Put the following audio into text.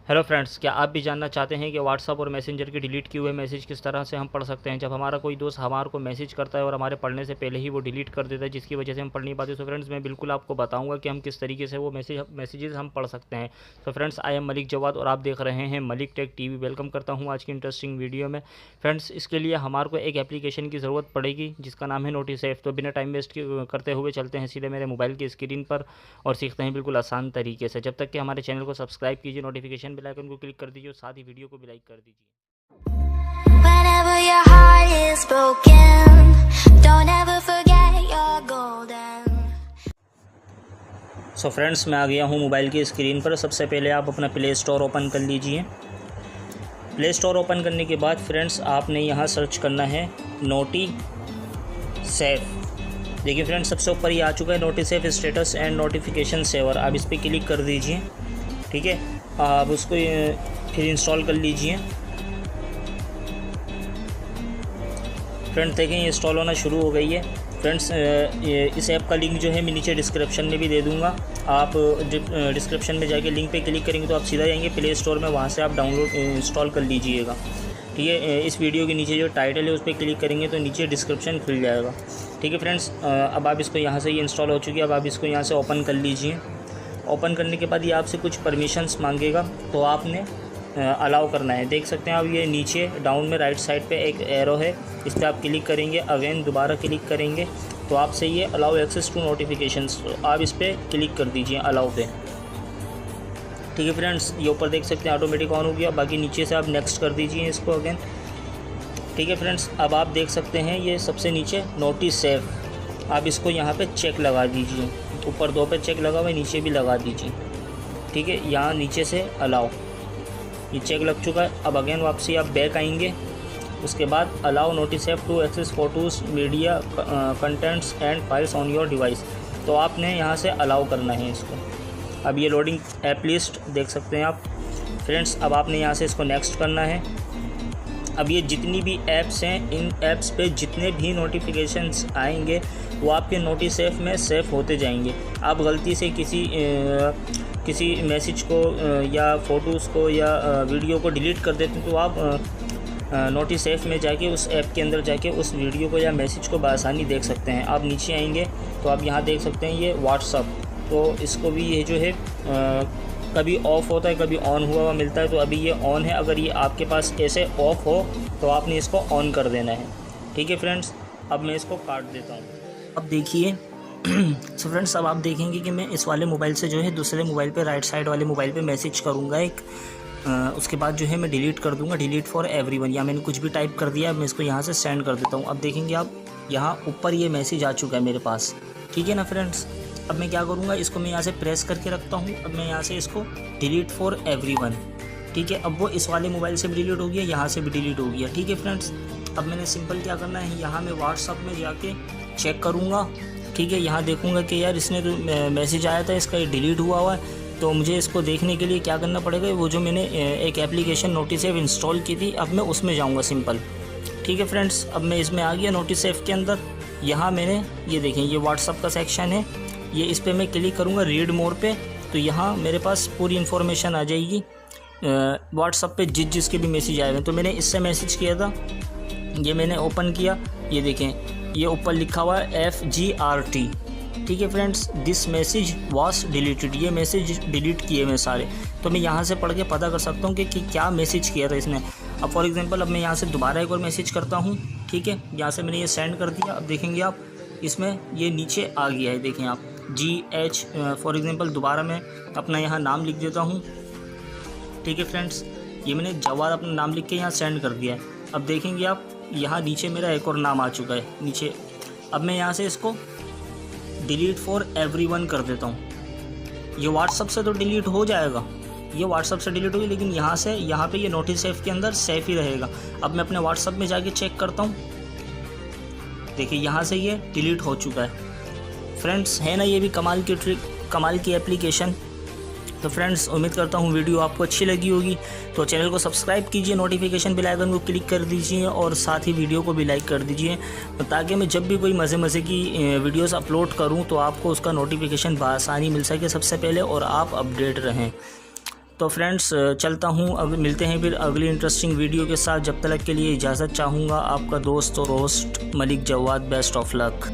Hello friends, क्या आप भी जानना चाहते हैं कि व्हाट्सअप और मैसेंजर के डिलीट किए हुए मैसेज किस तरह से हम पढ़ सकते हैं। जब हमारा कोई दोस्त हमारे को मैसेज करता है और हमारे पढ़ने से पहले ही वो डिलीट कर देता है, जिसकी वजह से हम पढ़ नहीं पाते। तो फ्रेंड्स, मैं बिल्कुल आपको बताऊंगा कि हम किस तरीके से वो मैसेजेस हम पढ़ सकते हैं। तो friends, I am Malik Jawad और आप देख रहे हैं मलिक टेक टीवी। वेलकम करता हूँ आज की इंटरेस्टिंग वीडियो में। फ्रेंड्स, इसके लिए हमारे को एक एप्लीकेशन की ज़रूरत पड़ेगी जिसका नाम है नोटिस ऐप। तो बिना टाइम वेस्ट करते हुए चलते हैं सीधे मेरे मोबाइल की स्क्रीन पर और सीखते हैं बिल्कुल आसान तरीके से। जब तक कि हमारे चैनल को सब्सक्राइब कीजिए, नोटिफिकेशन बेल आइकन को क्लिक कर दीजिए और साथ ही वीडियो को भी लाइक कर दीजिए। Whenever your heart is broken, don't ever forget you're golden. So friends, मैं आ गया हूँ मोबाइल की स्क्रीन पर। सबसे पहले आप अपना प्ले स्टोर ओपन कर लीजिए। प्ले स्टोर ओपन करने के बाद फ्रेंड्स, आपने यहाँ सर्च करना है नोटी सेफ। देखिए फ्रेंड्स, सबसे ऊपर ये आ चुका है notice safe status and notification saver. आप इस पर क्लिक कर दीजिए। ठीक है, आप उसको फिर इंस्टॉल कर लीजिए। फ्रेंड्स, देखें ये इंस्टॉल होना शुरू हो गई है। फ्रेंड्स, इस ऐप का लिंक जो है मैं नीचे डिस्क्रिप्शन में भी दे दूंगा। आप डिस्क्रिप्शन में जाके लिंक पे क्लिक करेंगे तो आप सीधा जाएंगे प्ले स्टोर में, वहाँ से आप डाउनलोड इंस्टॉल कर लीजिएगा। ठीक है, इस वीडियो के नीचे जो टाइटल है उस पर क्लिक करेंगे तो नीचे डिस्क्रिप्शन खुल जाएगा। ठीक है फ्रेंड्स, अब आप इसको यहाँ से ये इंस्टॉल हो चुकी है। अब आप इसको यहाँ से ओपन कर लीजिए। ओपन करने के बाद ये आपसे कुछ परमिशंस मांगेगा, तो आपने अलाउ करना है। देख सकते हैं आप, ये नीचे डाउन में राइट साइड पे एक एरो है, इस पर आप क्लिक करेंगे। अगेन दोबारा क्लिक करेंगे तो आपसे ये अलाउ एक्सेस टू नोटिफिकेशंस, तो आप इस पर क्लिक कर दीजिए अलाउ पे। ठीक है फ्रेंड्स, ये ऊपर देख सकते हैं ऑटोमेटिक ऑन हो गया। बाकी नीचे से आप नेक्स्ट कर दीजिए इसको अगेन। ठीक है फ्रेंड्स, अब आप देख सकते हैं ये सबसे नीचे नोटिस सेफ, आप इसको यहाँ पे चेक लगा दीजिए। ऊपर दो पे चेक लगा हुआ है, नीचे भी लगा दीजिए। ठीक है, यहाँ नीचे से अलाउ, ये चेक लग चुका है। अब अगेन वापसी आप बैक आएंगे। उसके बाद allow notice app to access photos, media, contents and files on your device, तो आपने यहाँ से अलाउ करना है इसको। अब ये लोडिंग ऐप लिस्ट देख सकते हैं आप फ्रेंड्स। अब आपने यहाँ से इसको नेक्स्ट करना है। अब ये जितनी भी ऐप्स हैं, इन ऐप्स पे जितने भी नोटिफिकेशंस आएंगे वो आपके नोटिस ऐप में सेव होते जाएंगे। आप गलती से किसी मैसेज को या फ़ोटोज़ को या वीडियो को डिलीट कर देते हैं तो आप नोटिस ऐप में जाके उस ऐप के अंदर जाके उस वीडियो को या मैसेज को बआसानी देख सकते हैं। आप नीचे आएंगे तो आप यहाँ देख सकते हैं ये व्हाट्सअप, तो इसको भी ये जो है कभी ऑफ़ होता है कभी ऑन हुआ हुआ मिलता है, तो अभी ये ऑन है। अगर ये आपके पास ऐसे ऑफ़ हो तो आपने इसको ऑन कर देना है। ठीक है फ्रेंड्स, अब मैं इसको काट देता हूँ। अब देखिए सो फ्रेंड्स, अब आप देखेंगे कि मैं इस वाले मोबाइल से जो है दूसरे मोबाइल पे, राइट साइड वाले मोबाइल पे मैसेज करूँगा एक। उसके बाद जो है मैं डिलीट कर दूँगा, डिलीट फॉर एवरीवन, या मैंने कुछ भी टाइप कर दिया। मैं इसको यहाँ से सेंड कर देता हूँ। अब देखेंगे आप, यहाँ ऊपर ये मैसेज आ चुका है मेरे पास। ठीक है ना फ्रेंड्स, अब मैं क्या करूँगा, इसको मैं यहाँ से प्रेस करके रखता हूँ। अब मैं यहाँ से इसको डिलीट फॉर एवरीवन। ठीक है, अब वो इस वाले मोबाइल से भी डिलीट हो गया, यहाँ से भी डिलीट हो गया। ठीक है फ्रेंड्स, अब मैंने सिंपल क्या करना है, यहाँ मैं व्हाट्सअप में जाके चेक करूँगा। ठीक है, यहाँ देखूँगा कि यार इसने तो मैसेज आया था, इसका ये डिलीट हुआ है। तो मुझे इसको देखने के लिए क्या करना पड़ेगा, वो जो मैंने एक एप्लीकेशन नोटिस ऐप इंस्टॉल की थी, अब मैं उसमें जाऊँगा सिंपल। ठीक है फ्रेंड्स, अब मैं इसमें आ गया नोटिस ऐप के अंदर। यहाँ मैंने ये देखें, ये व्हाट्सअप का सेक्शन है, ये इस पर मैं क्लिक करूँगा रीड मोर पे, तो यहाँ मेरे पास पूरी इन्फॉर्मेशन आ जाएगी व्हाट्सअप पे जिसके भी मैसेज आए हुए। तो मैंने इससे मैसेज किया था, ये मैंने ओपन किया, ये देखें ये ऊपर लिखा हुआ है FGRT। ठीक है friends, this message was deleted, ये मैसेज डिलीट किए मैं सारे। तो मैं यहाँ से पढ़ के पता कर सकता हूँ कि क्या मैसेज किया था इसने। अब फॉर एग्जांपल, अब मैं यहाँ से दोबारा एक और मैसेज करता हूँ। ठीक है, यहाँ से मैंने ये सेंड कर दिया। अब देखेंगे आप, इसमें ये नीचे आ गया है, देखें आप GH। फॉर एग्जांपल दोबारा मैं अपना यहाँ नाम लिख देता हूँ। ठीक है फ्रेंड्स, ये मैंने जवाद अपना नाम लिख के यहाँ सेंड कर दिया है। अब देखेंगे आप, यहाँ नीचे मेरा एक और नाम आ चुका है नीचे। अब मैं यहाँ से इसको डिलीट फॉर एवरीवन कर देता हूँ। ये व्हाट्सअप से तो डिलीट हो जाएगा, ये व्हाट्सअप से डिलीट होगी, लेकिन यहाँ पे ये नोटिस ऐप के अंदर सेफ ही रहेगा। अब मैं अपने व्हाट्सअप में जाके चेक करता हूँ। देखिए यहाँ से ये डिलीट हो चुका है। फ्रेंड्स, है ना ये भी कमाल की ट्रिक, कमाल की एप्लीकेशन। तो फ्रेंड्स, उम्मीद करता हूँ वीडियो आपको अच्छी लगी होगी। तो चैनल को सब्सक्राइब कीजिए, नोटिफिकेशन बेल आइकन को क्लिक कर दीजिए और साथ ही वीडियो को भी लाइक कर दीजिए, ताकि मैं जब भी कोई मज़े की वीडियोस अपलोड करूँ तो आपको उसका नोटिफिकेशन बआसानी मिल सके सबसे पहले और आप अपडेट रहें। तो फ्रेंड्स चलता हूँ, अब मिलते हैं फिर अगली इंटरेस्टिंग वीडियो के साथ। जब तक के लिए इजाज़त चाहूँगा, आपका दोस्त और host Malik Jawad. Best of luck.